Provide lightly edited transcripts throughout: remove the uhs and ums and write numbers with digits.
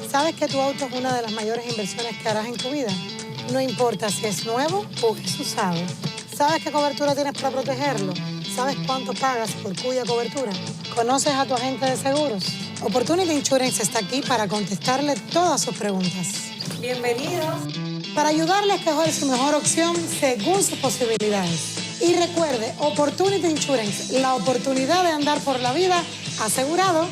¿Sabes que tu auto es una de las mayores inversiones que harás en tu vida? No importa si es nuevo o es usado. ¿Sabes qué cobertura tienes para protegerlo? ¿Sabes cuánto pagas por cuya cobertura? ¿Conoces a tu agente de seguros? Opportunity Insurance está aquí para contestarle todas sus preguntas. Bienvenidos. Para ayudarle a escoger su mejor opción según sus posibilidades. Y recuerde, Opportunity Insurance, la oportunidad de andar por la vida asegurado.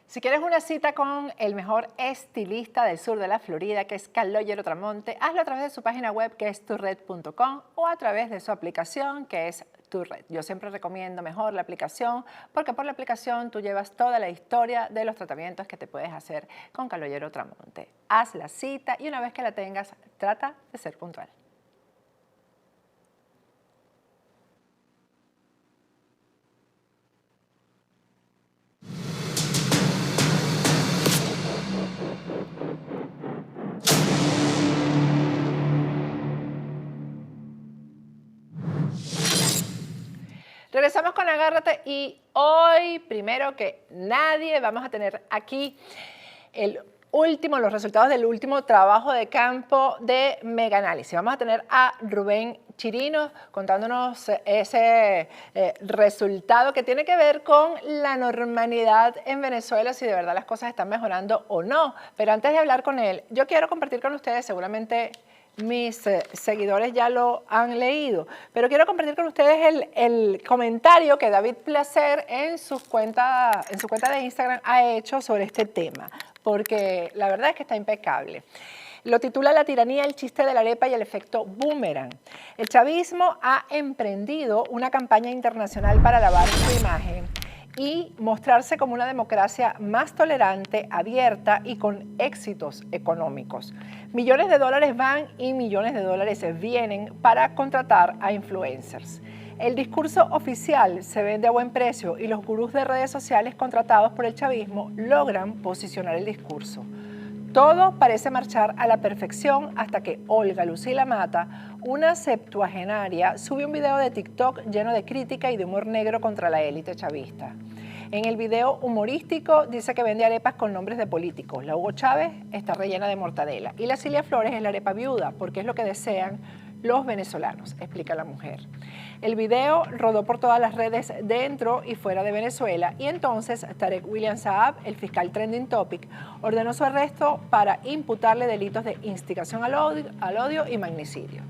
Si quieres una cita con el mejor estilista del sur de la Florida, que es Calogero Tramonte, hazlo a través de su página web, que es turred.com, o a través de su aplicación, que es Turred. Yo siempre recomiendo mejor la aplicación, porque por la aplicación tú llevas toda la historia de los tratamientos que te puedes hacer con Calogero Tramonte. Haz la cita y una vez que la tengas, trata de ser puntual. Regresamos con Agárrate y hoy, primero que nadie, vamos a tener aquí los resultados del último trabajo de campo de Megaanálisis. Vamos a tener a Rubén Chirinos contándonos ese resultado que tiene que ver con la normalidad en Venezuela, si de verdad las cosas están mejorando o no. Pero antes de hablar con él, yo quiero compartir con ustedes, seguramente mis seguidores ya lo han leído, pero quiero compartir con ustedes el comentario que David Placer en su cuenta de Instagram ha hecho sobre este tema, porque la verdad es que está impecable. Lo titula La tiranía, el chiste de la arepa y el efecto boomerang. El chavismo ha emprendido una campaña internacional para lavar su imagen y mostrarse como una democracia más tolerante, abierta y con éxitos económicos. Millones de dólares van y millones de dólares vienen para contratar a influencers. El discurso oficial se vende a buen precio y los gurús de redes sociales contratados por el chavismo logran posicionar el discurso. Todo parece marchar a la perfección hasta que Olga Lucila Mata, una septuagenaria, sube un video de TikTok lleno de crítica y de humor negro contra la élite chavista. En el video humorístico dice que vende arepas con nombres de políticos. La Hugo Chávez está rellena de mortadela y la Cilia Flores es la arepa viuda porque es lo que desean los venezolanos, explica la mujer. El video rodó por todas las redes dentro y fuera de Venezuela y entonces Tarek William Saab, el fiscal trending topic, ordenó su arresto para imputarle delitos de instigación al odio y magnicidio.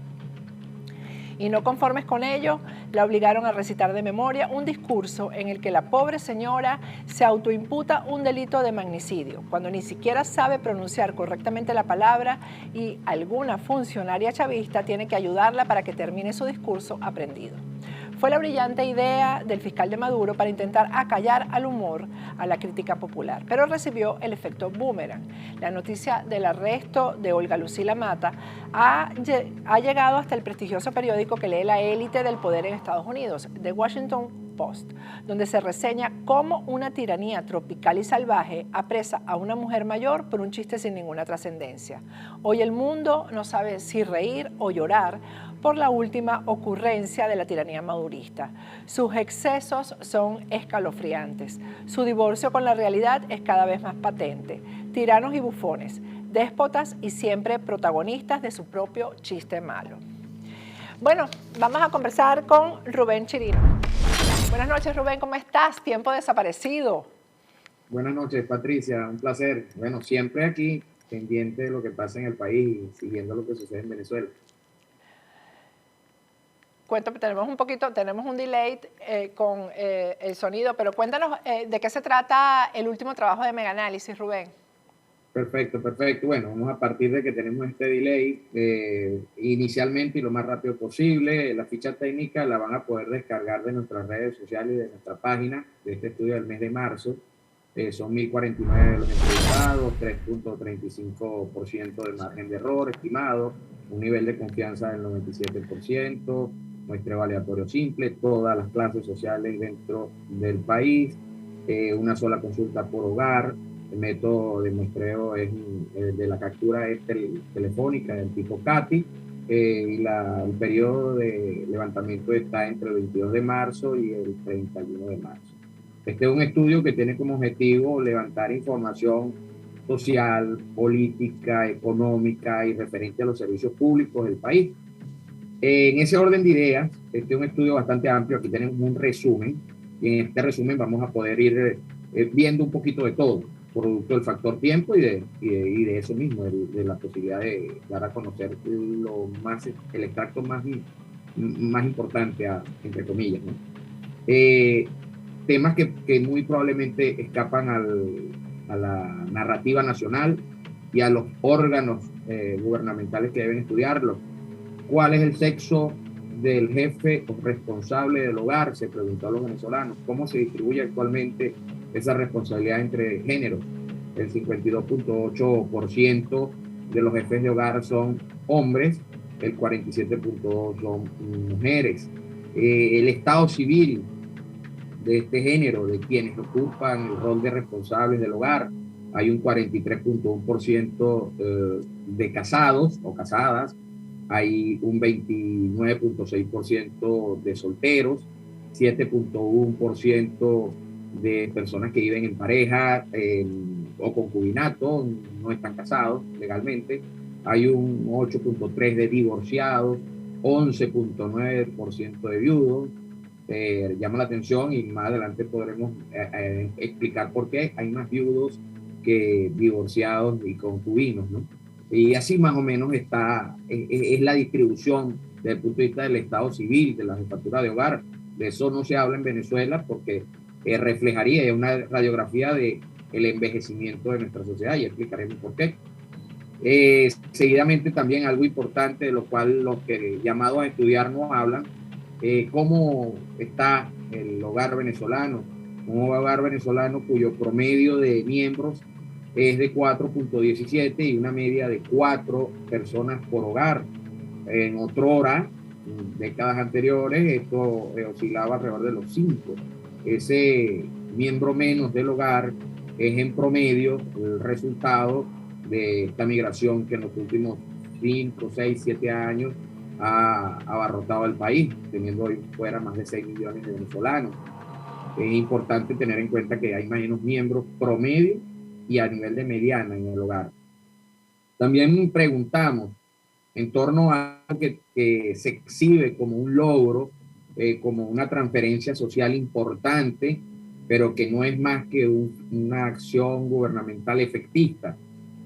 Y no conformes con ello, la obligaron a recitar de memoria un discurso en el que la pobre señora se autoimputa un delito de magnicidio, cuando ni siquiera sabe pronunciar correctamente la palabra y alguna funcionaria chavista tiene que ayudarla para que termine su discurso aprendido. Fue la brillante idea del fiscal de Maduro para intentar acallar al humor a la crítica popular, pero recibió el efecto boomerang. La noticia del arresto de Olga Lucila Mata ha llegado hasta el prestigioso periódico que lee la élite del poder en Estados Unidos, The Washington Post, donde se reseña cómo una tiranía tropical y salvaje apresa a una mujer mayor por un chiste sin ninguna trascendencia. Hoy el mundo no sabe si reír o llorar por la última ocurrencia de la tiranía madurista. Sus excesos son escalofriantes. Su divorcio con la realidad es cada vez más patente. Tiranos y bufones, déspotas y siempre protagonistas de su propio chiste malo. Bueno, vamos a conversar con Rubén Chirinos. Buenas noches, Rubén, ¿cómo estás? Tiempo desaparecido. Buenas noches, Patricia, un placer. Bueno, siempre aquí, pendiente de lo que pasa en el país y siguiendo lo que sucede en Venezuela. Cuéntame, tenemos un delay con el sonido, pero cuéntanos de qué se trata el último trabajo de Megaanálisis, Rubén. Perfecto. Bueno, vamos a partir de que tenemos este delay, inicialmente y lo más rápido posible. La ficha técnica la van a poder descargar de nuestras redes sociales y de nuestra página de este estudio del mes de marzo. Son 1.049 de los entrevistados, 3.35% de margen de error estimado, un nivel de confianza del 97%, muestreo aleatorio simple, todas las clases sociales dentro del país, una sola consulta por hogar. El método de muestreo es de la captura es telefónica del tipo CATI, y el periodo de levantamiento está entre el 22 de marzo y el 31 de marzo. Este es un estudio que tiene como objetivo levantar información social, política, económica y referente a los servicios públicos del país. En ese orden de ideas, este es un estudio bastante amplio, aquí tenemos un resumen, y en este resumen vamos a poder ir viendo un poquito de todo, producto del factor tiempo y de eso mismo, de la posibilidad de dar a conocer el extracto más importante, entre comillas, ¿no? Temas que muy probablemente escapan a la narrativa nacional y a los órganos gubernamentales que deben estudiarlo. ¿Cuál es el sexo del jefe o responsable del hogar? Se preguntó a los venezolanos. ¿Cómo se distribuye actualmente esa responsabilidad entre géneros? El 52.8% de los jefes de hogar son hombres, el 47.2% son mujeres. El estado civil de este género, de quienes ocupan el rol de responsables del hogar, hay un 43.1% de casados o casadas, hay un 29.6% de solteros, 7.1% de personas que viven en pareja o concubinato, no están casados legalmente, hay un 8.3% de divorciados, 11.9% de viudos. Llama la atención y más adelante podremos explicar por qué hay más viudos que divorciados y concubinos, ¿no? Y así más o menos es la distribución desde el punto de vista del estado civil, de la jefatura de hogar. De eso no se habla en Venezuela porque reflejaría una radiografía del envejecimiento de nuestra sociedad y explicaremos por qué. Seguidamente también algo importante de lo cual los que llamados a estudiar nos hablan, cómo está el hogar venezolano, un hogar venezolano cuyo promedio de miembros es de 4.17 y una media de 4 personas por hogar. En otrora, en décadas anteriores, esto oscilaba alrededor de los 5. Ese miembro menos del hogar es en promedio el resultado de esta migración que en los últimos 5, 6, 7 años ha abarrotado el país, teniendo hoy fuera más de 6 millones de venezolanos. Es importante tener en cuenta que hay menos miembros promedio y a nivel de mediana en el hogar. También preguntamos en torno a algo que se exhibe como un logro, como una transferencia social importante, pero que no es más que una acción gubernamental efectista,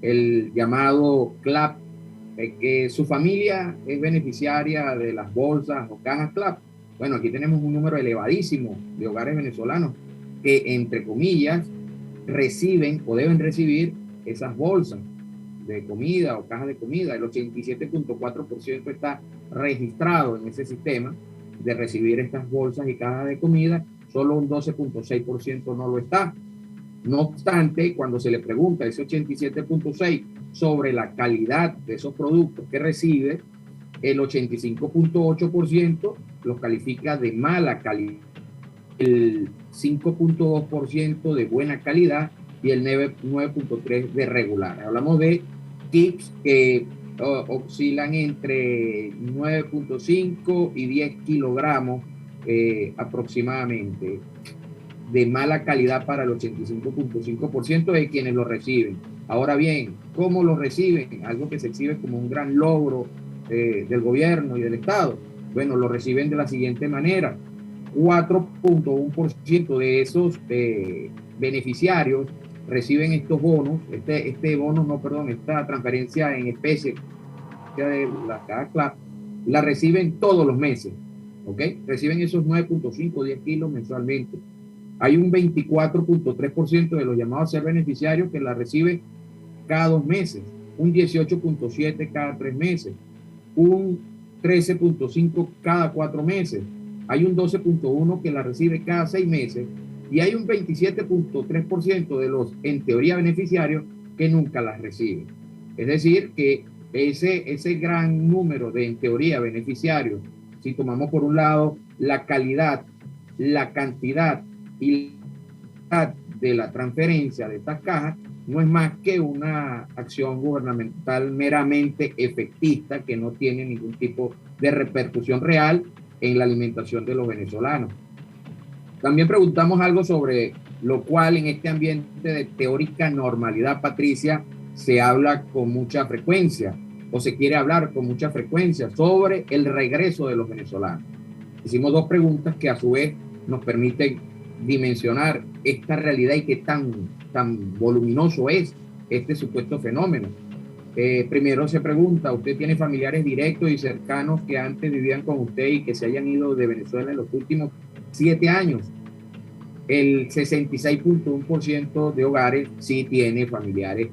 el llamado CLAP, que su familia es beneficiaria de las bolsas o cajas CLAP. Bueno, aquí tenemos un número elevadísimo de hogares venezolanos que, entre comillas, reciben o deben recibir esas bolsas de comida o cajas de comida. El 87.4% está registrado en ese sistema de recibir estas bolsas y cajas de comida, solo un 12.6% no lo está. No obstante, cuando se le pregunta a ese 87.6% sobre la calidad de esos productos que recibe, el 85.8% los califica de mala calidad, el 5.2% de buena calidad y el 9.3% de regular. Hablamos de kits que oscilan entre 9.5 y 10 kilogramos aproximadamente, de mala calidad para el 85.5% de quienes lo reciben. Ahora bien, ¿cómo lo reciben? Algo que se exhibe como un gran logro del gobierno y del Estado. Bueno, lo reciben de la siguiente manera: 4.1% de esos beneficiarios reciben estos bonos, esta transferencia en especie de la caja CLAP, la reciben todos los meses, ¿ok? Reciben esos 9.5, 10 kilos mensualmente. Hay un 24.3% de los llamados a ser beneficiarios que la reciben cada 2 meses, un 18.7% cada 3 meses, un 13.5% cada 4 meses. Hay un 12.1% que la recibe cada 6 meses y hay un 27.3% de los, en teoría, beneficiarios que nunca las reciben. Es decir, que ese gran número de, en teoría, beneficiarios, si tomamos por un lado la calidad, la cantidad y la de la transferencia de estas cajas, no es más que una acción gubernamental meramente efectista que no tiene ningún tipo de repercusión real en la alimentación de los venezolanos. También preguntamos algo sobre lo cual en este ambiente de teórica normalidad, Patricia, se habla con mucha frecuencia o se quiere hablar con mucha frecuencia sobre el regreso de los venezolanos. Hicimos dos preguntas que a su vez nos permiten dimensionar esta realidad y qué tan voluminoso es este supuesto fenómeno. Primero se pregunta, ¿usted tiene familiares directos y cercanos que antes vivían con usted y que se hayan ido de Venezuela en los últimos 7 años? El 66.1% de hogares sí tiene familiares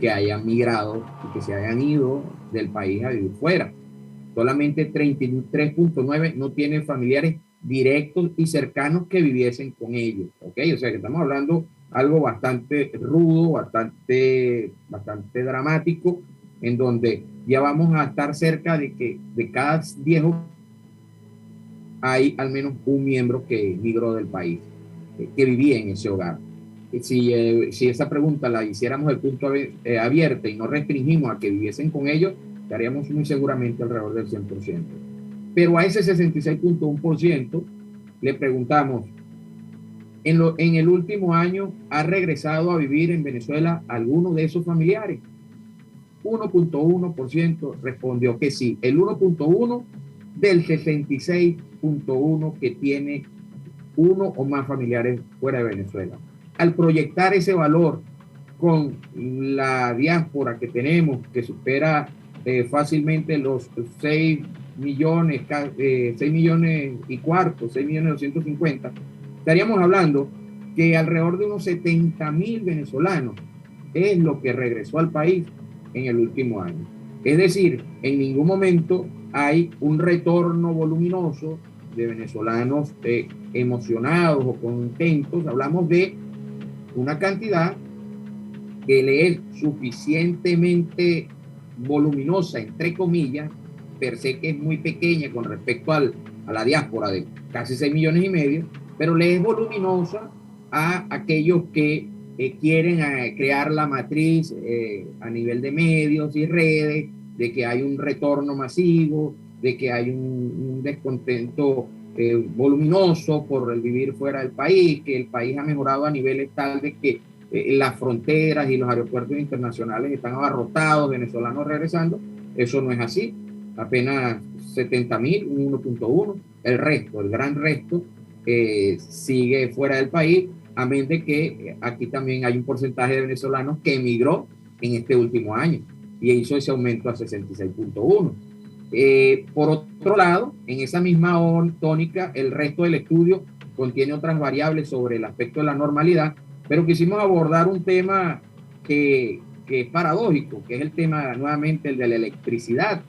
que hayan migrado y que se hayan ido del país a vivir fuera. Solamente 33.9% no tienen familiares directos y cercanos que viviesen con ellos. ¿Ok? O sea que estamos hablando algo bastante rudo, bastante dramático, en donde ya vamos a estar cerca de que de cada 10 hay al menos un miembro que migró del país, que vivía en ese hogar. Si esa pregunta la hiciéramos del punto abierta y no restringimos a que viviesen con ellos, estaríamos muy seguramente alrededor del 100%. Pero a ese 66.1% le preguntamos, en el último año, ¿ha regresado a vivir en Venezuela alguno de esos familiares? 1.1% respondió que sí. El 1.1% del 66.1% que tiene uno o más familiares fuera de Venezuela. Al proyectar ese valor con la diáspora que tenemos, que supera fácilmente los 6 millones y cuarto, 6.250.000, estaríamos hablando que alrededor de unos 70.000 venezolanos es lo que regresó al país en el último año. Es decir, en ningún momento hay un retorno voluminoso de venezolanos emocionados o contentos. Hablamos de una cantidad que le es suficientemente voluminosa, entre comillas, per se que es muy pequeña con respecto a la diáspora de casi 6,5 millones, pero le es voluminosa a aquellos que quieren crear la matriz a nivel de medios y redes, de que hay un retorno masivo, de que hay un descontento voluminoso por el vivir fuera del país, que el país ha mejorado a niveles tal de que las fronteras y los aeropuertos internacionales están abarrotados, venezolanos regresando. Eso no es así, apenas 70.000, un 1.1%. El resto, el gran resto, sigue fuera del país, a menos de que aquí también hay un porcentaje de venezolanos que emigró en este último año y hizo ese aumento a 66.1%. Por otro lado, en esa misma tónica, el resto del estudio contiene otras variables sobre el aspecto de la normalidad, pero quisimos abordar un tema que es paradójico, que es el tema nuevamente el de la electricidad.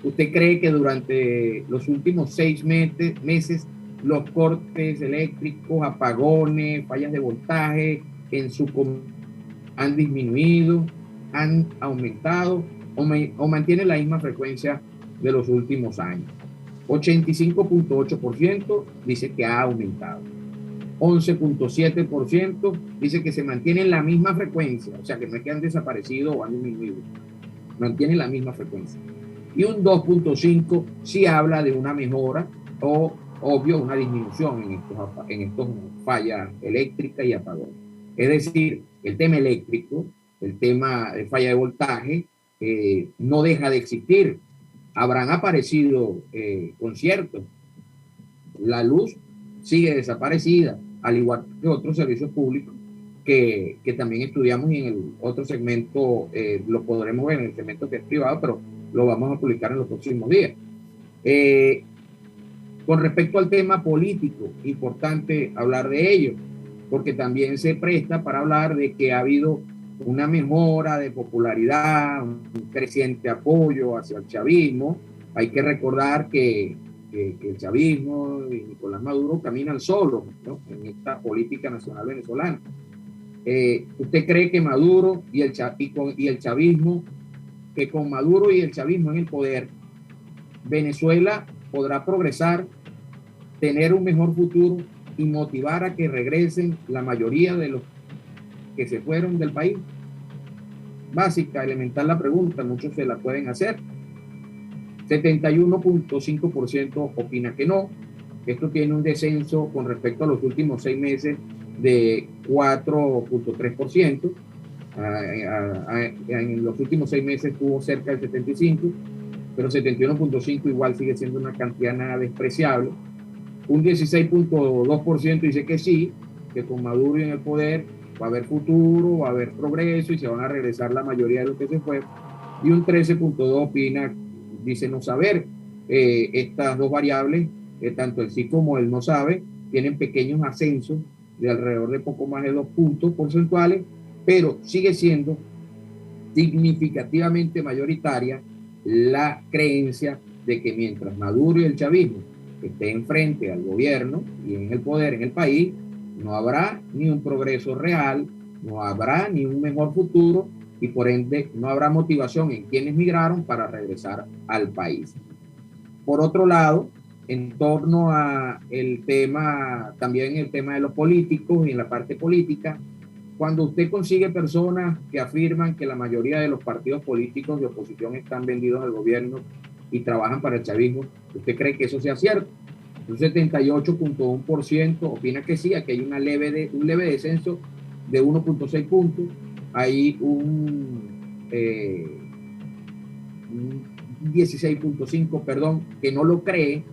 ¿Usted cree que durante los últimos 6 meses los cortes eléctricos, apagones, fallas de voltaje han disminuido, han aumentado o mantienen la misma frecuencia de los últimos años? 85.8% dice que ha aumentado. 11.7% dice que se mantiene en la misma frecuencia, o sea que no es que han desaparecido o han disminuido, mantienen la misma frecuencia. Y un 2.5% sí habla de una mejora o, obvio, una disminución en estos fallas eléctricas y apagones. Es decir, el tema eléctrico, el tema de falla de voltaje, no deja de existir. Habrán aparecido conciertos. La luz sigue desaparecida, al igual que otros servicios públicos que también estudiamos, y en el otro segmento lo podremos ver en el segmento que es privado, pero lo vamos a publicar en los próximos días. Con respecto al tema político, importante hablar de ello, porque también se presta para hablar de que ha habido una mejora de popularidad, un creciente apoyo hacia el chavismo. Hay que recordar que el chavismo y Nicolás Maduro caminan solos, ¿no?, en esta política nacional venezolana. ¿Usted cree que Maduro y el chavismo, que con Maduro y el chavismo en el poder, Venezuela podrá progresar, tener un mejor futuro y motivar a que regresen la mayoría de los que se fueron del país? Básica, elemental la pregunta, muchos se la pueden hacer. 71.5% opina que no, Esto tiene un descenso con respecto a los últimos 6 meses de 4.3%. En los últimos 6 meses estuvo cerca del 75%, pero 71.5% igual sigue siendo una cantidad nada despreciable. Un 16.2% dice que sí, que con Maduro en el poder va a haber futuro, va a haber progreso y se van a regresar la mayoría de los que se fue. Y un 13.2% opina, dice no saber. Estas dos variables, tanto el sí como el no sabe, tienen pequeños ascensos de alrededor de poco más de 2 puntos porcentuales, pero sigue siendo significativamente mayoritaria la creencia de que mientras Maduro y el chavismo estén frente al gobierno y en el poder en el país, no habrá ni un progreso real, no habrá ni un mejor futuro y por ende no habrá motivación en quienes migraron para regresar al país. Por otro lado, en torno a el tema, también el tema de los políticos y en la parte política, cuando usted consigue personas que afirman que la mayoría de los partidos políticos de oposición están vendidos al gobierno y trabajan para el chavismo, ¿usted cree que eso sea cierto? Un 78.1% opina que sí, aquí hay un leve descenso de 1.6 puntos, hay un 16.5, perdón, que no lo cree,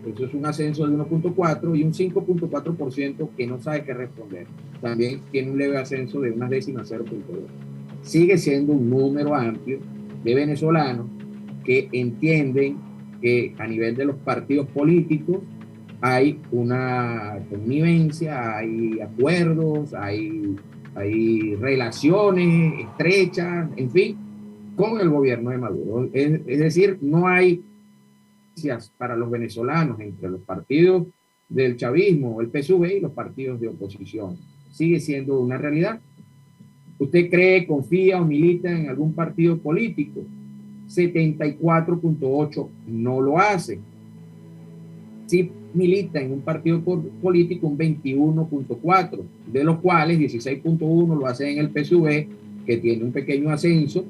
eso es un ascenso de 1.4 y un 5.4% que no sabe qué responder. También tiene un leve ascenso de unas décimas 0.2. Sigue siendo un número amplio de venezolanos que entienden que a nivel de los partidos políticos hay una connivencia, hay acuerdos, hay relaciones estrechas, en fin, con el gobierno de Maduro. Es decir, no hay para los venezolanos entre los partidos del chavismo, el PSUV y los partidos de oposición. Sigue siendo una realidad. ¿Usted cree, confía o milita en algún partido político? 74.8% no lo hace. Sí milita en un partido político un 21.4%, de los cuales 16.1% lo hace en el PSUV, que tiene un pequeño ascenso,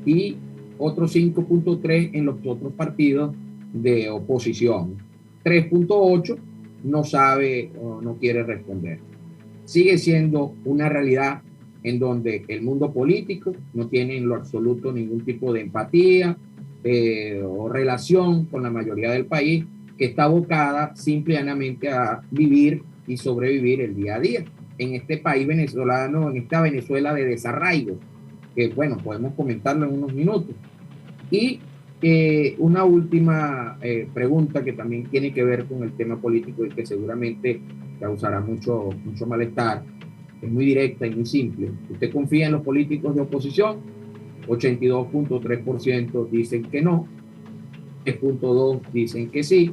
y otros 5.3% en los otros partidos de oposición. 3.8% no sabe o no quiere responder. Sigue siendo una realidad en donde el mundo político no tiene en lo absoluto ningún tipo de empatía o relación con la mayoría del país, que está abocada simplemente a vivir y sobrevivir el día a día. En este país venezolano, en esta Venezuela de desarraigo, que bueno, podemos comentarlo en unos minutos. Y una última pregunta que también tiene que ver con el tema político y que seguramente causará mucho malestar. Es muy directa y muy simple. ¿Usted confía en los políticos de oposición? 82.3% dicen que no, 3.2% dicen que sí,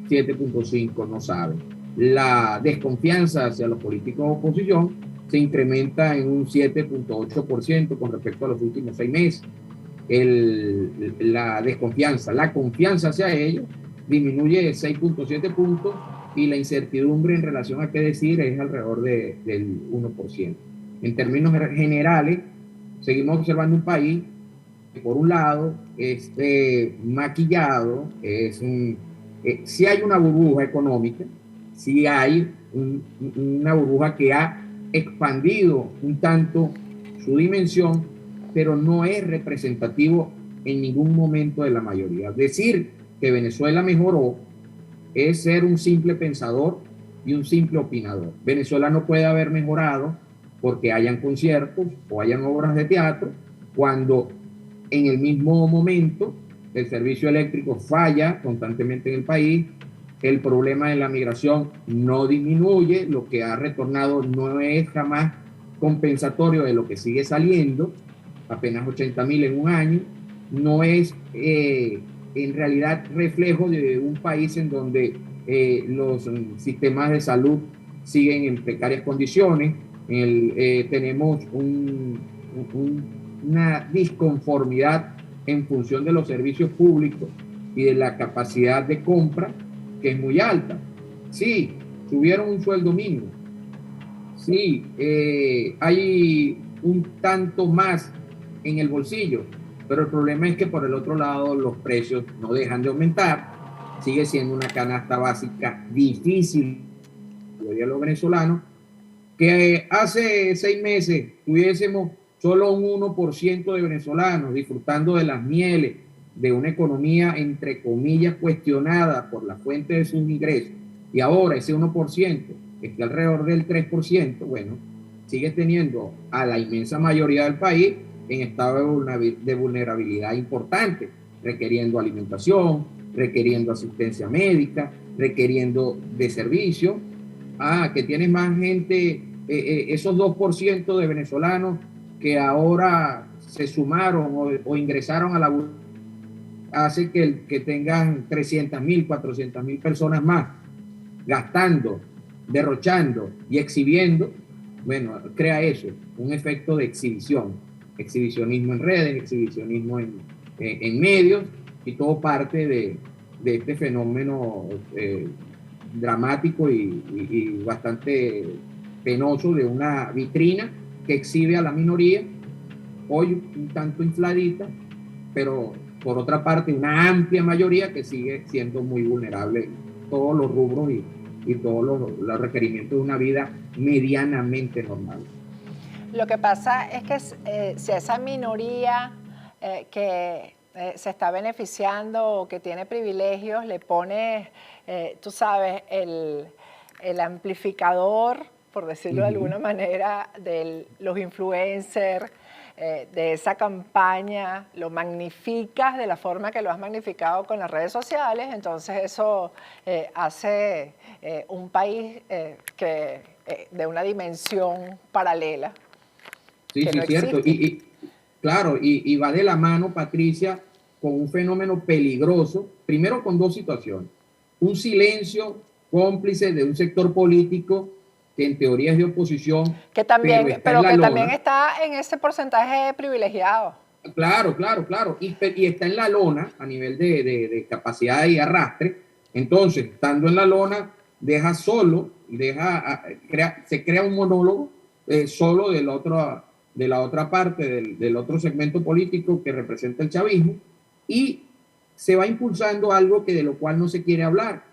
7.5% no saben. La desconfianza hacia los políticos de oposición se incrementa en un 7.8% con respecto a los últimos 6 meses. La desconfianza, la confianza hacia ellos disminuye 6.7 puntos y la incertidumbre en relación a qué decir es alrededor del 1%. En términos generales, seguimos observando un país que por un lado es maquillado, sí hay una burbuja económica, sí hay una burbuja que ha expandido un tanto su dimensión, pero no es representativo en ningún momento de la mayoría. Decir que Venezuela mejoró es ser un simple pensador y un simple opinador. Venezuela no puede haber mejorado porque hayan conciertos o hayan obras de teatro, cuando en el mismo momento el servicio eléctrico falla constantemente en el país, el problema de la migración no disminuye, lo que ha retornado no es jamás compensatorio de lo que sigue saliendo, apenas 80.000 en un año, no es en realidad reflejo de un país en donde los sistemas de salud siguen en precarias condiciones. Tenemos una disconformidad en función de los servicios públicos y de la capacidad de compra, que es muy alta. Sí, subieron un sueldo mínimo. Sí, hay un tanto más en el bolsillo, pero el problema es que por el otro lado los precios no dejan de aumentar sigue siendo una canasta básica difícil de los venezolanos, que hace 6 meses tuviésemos solo un 1% de venezolanos disfrutando de las mieles de una economía, entre comillas, cuestionada por la fuente de sus ingresos, y ahora ese 1% está alrededor del 3%, bueno, sigue teniendo a la inmensa mayoría del país en estado de vulnerabilidad importante, requiriendo alimentación, requiriendo asistencia médica, requiriendo de servicio. Que tienes más gente, esos 2% de venezolanos que ahora se sumaron o ingresaron a la hace que tengan 300.000, 400.000 personas más gastando, derrochando y exhibiendo. Bueno, crea eso, un efecto de exhibición, exhibicionismo en redes, exhibicionismo en medios, y todo parte de este fenómeno dramático y bastante penoso de una vitrina que exhibe a la minoría, hoy un tanto infladita, pero por otra parte una amplia mayoría que sigue siendo muy vulnerable en todos los rubros y todos los requerimientos de una vida medianamente normal. Lo que pasa es que si a esa minoría que se está beneficiando o que tiene privilegios le pones, tú sabes, el amplificador, por decirlo de alguna manera, de los influencers, de esa campaña, lo magnificas de la forma que lo has magnificado con las redes sociales, entonces eso hace un país de una dimensión paralela. Sí, sí, no cierto. Claro, y va de la mano, Patricia, con un fenómeno peligroso, primero con dos situaciones. Un silencio cómplice de un sector político que en teoría es de oposición, que también, pero que también está en ese porcentaje privilegiado. Claro, claro, claro. Y está en la lona a nivel de capacidad y arrastre. Entonces, estando en la lona, deja solo, se crea un monólogo solo de la otra parte, del otro segmento político que representa el chavismo, y se va impulsando algo de lo cual no se quiere hablar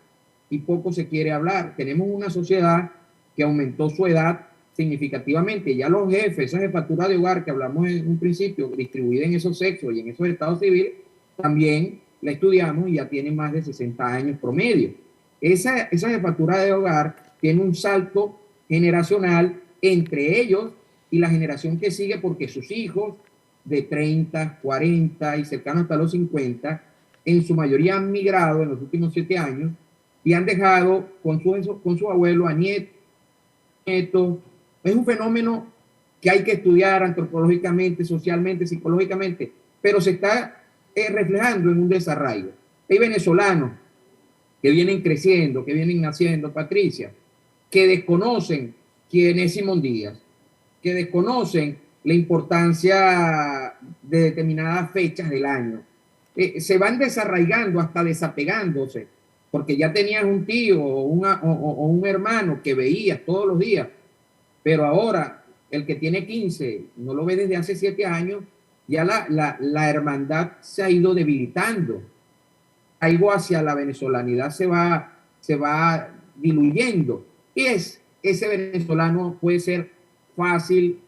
y poco se quiere hablar. Tenemos una sociedad que aumentó su edad significativamente. Ya los jefes, esa jefatura de hogar que hablamos en un principio, distribuida en esos sexos y en esos estados civiles, también la estudiamos y ya tienen más de 60 años promedio. Esa jefatura de hogar tiene un salto generacional entre ellos y la generación que sigue, porque sus hijos de 30, 40 y cercanos hasta los 50, en su mayoría han migrado en los últimos 7 años y han dejado con su abuelo a nietos. Es un fenómeno que hay que estudiar antropológicamente, socialmente, psicológicamente, pero se está reflejando en un desarraigo. Hay venezolanos que vienen creciendo, que vienen naciendo, Patricia, que desconocen quién es Simón Díaz, que desconocen la importancia de determinadas fechas del año. Se van desarraigando, hasta desapegándose, porque ya tenías un tío o un hermano que veías todos los días, pero ahora el que tiene 15 no lo ve desde hace 7 años, ya la hermandad se ha ido debilitando. Algo hacia la venezolanidad se va diluyendo. Y ese venezolano puede ser fácil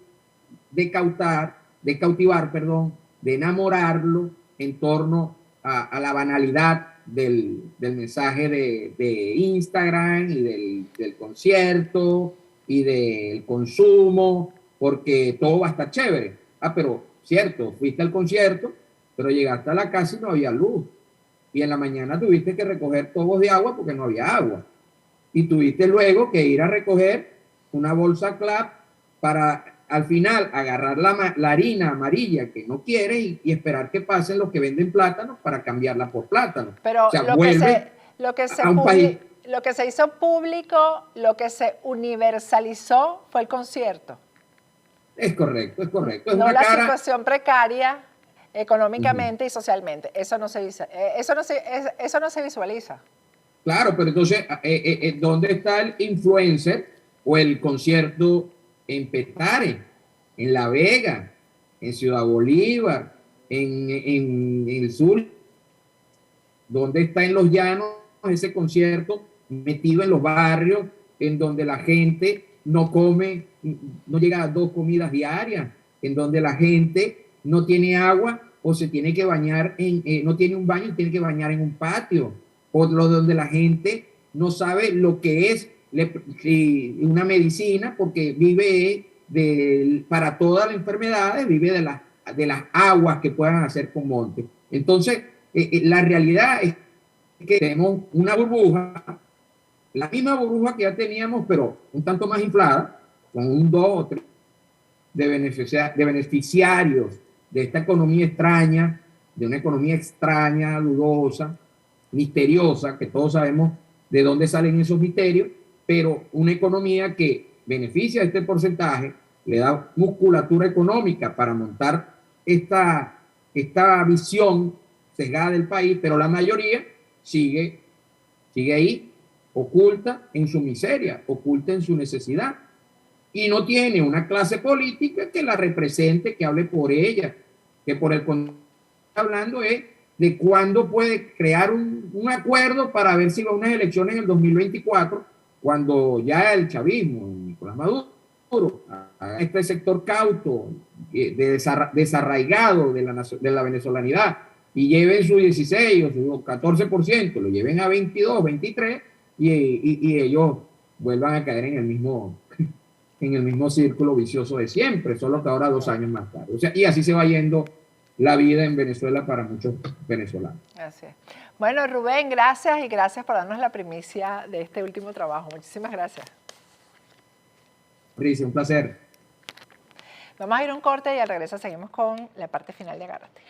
de cautivar, de enamorarlo en torno a la banalidad del mensaje de Instagram y del concierto y del consumo, porque todo va a estar chévere. Pero cierto, fuiste al concierto, pero llegaste a la casa y no había luz. Y en la mañana tuviste que recoger tubos de agua porque no había agua. Y tuviste luego que ir a recoger una bolsa CLAP para al final agarrar la harina amarilla que no quieres y esperar que pasen los que venden plátanos para cambiarla por plátano. Pero o sea, lo que se hizo público, lo que se universalizó fue el concierto. Es correcto, es correcto. Es no la situación precaria económicamente y socialmente. Eso no se visualiza. Claro, pero entonces, ¿dónde está el influencer o el concierto en Petare, en La Vega, en Ciudad Bolívar, en el sur? ¿Dónde está en Los Llanos ese concierto metido en los barrios, en donde la gente no come, no llega a 2 comidas diarias, en donde la gente no tiene agua o se tiene que bañar, no tiene un baño y tiene que bañar en un patio, o donde la gente no sabe lo que es una medicina porque vive para todas las enfermedades, vive de las aguas que puedan hacer con monte. Entonces, la realidad es que tenemos una burbuja, la misma burbuja que ya teníamos, pero un tanto más inflada, con un 2 o 3 de beneficiarios de esta economía extraña, de una economía extraña, dudosa, misteriosa, que todos sabemos de dónde salen esos misterios, pero una economía que beneficia a este porcentaje, le da musculatura económica para montar esta visión sesgada del país, pero la mayoría sigue ahí, oculta en su miseria, oculta en su necesidad, y no tiene una clase política que la represente, que hable por ella, que por el contrario hablando es de cuándo puede crear un acuerdo para ver si va a unas elecciones en el 2024, cuando ya el chavismo, Nicolás Maduro, a este sector cauto, desarraigado de la venezolanidad, y lleven su 16 o su 14%, lo lleven a 22, 23, y ellos vuelvan a caer en el mismo círculo vicioso de siempre, solo que ahora 2 años más tarde. O sea, y así se va yendo la vida en Venezuela para muchos venezolanos. Así es. Bueno, Rubén, gracias y gracias por darnos la primicia de este último trabajo. Muchísimas gracias. Patricia, un placer. Vamos a ir a un corte y al regreso seguimos con la parte final de Agárrate.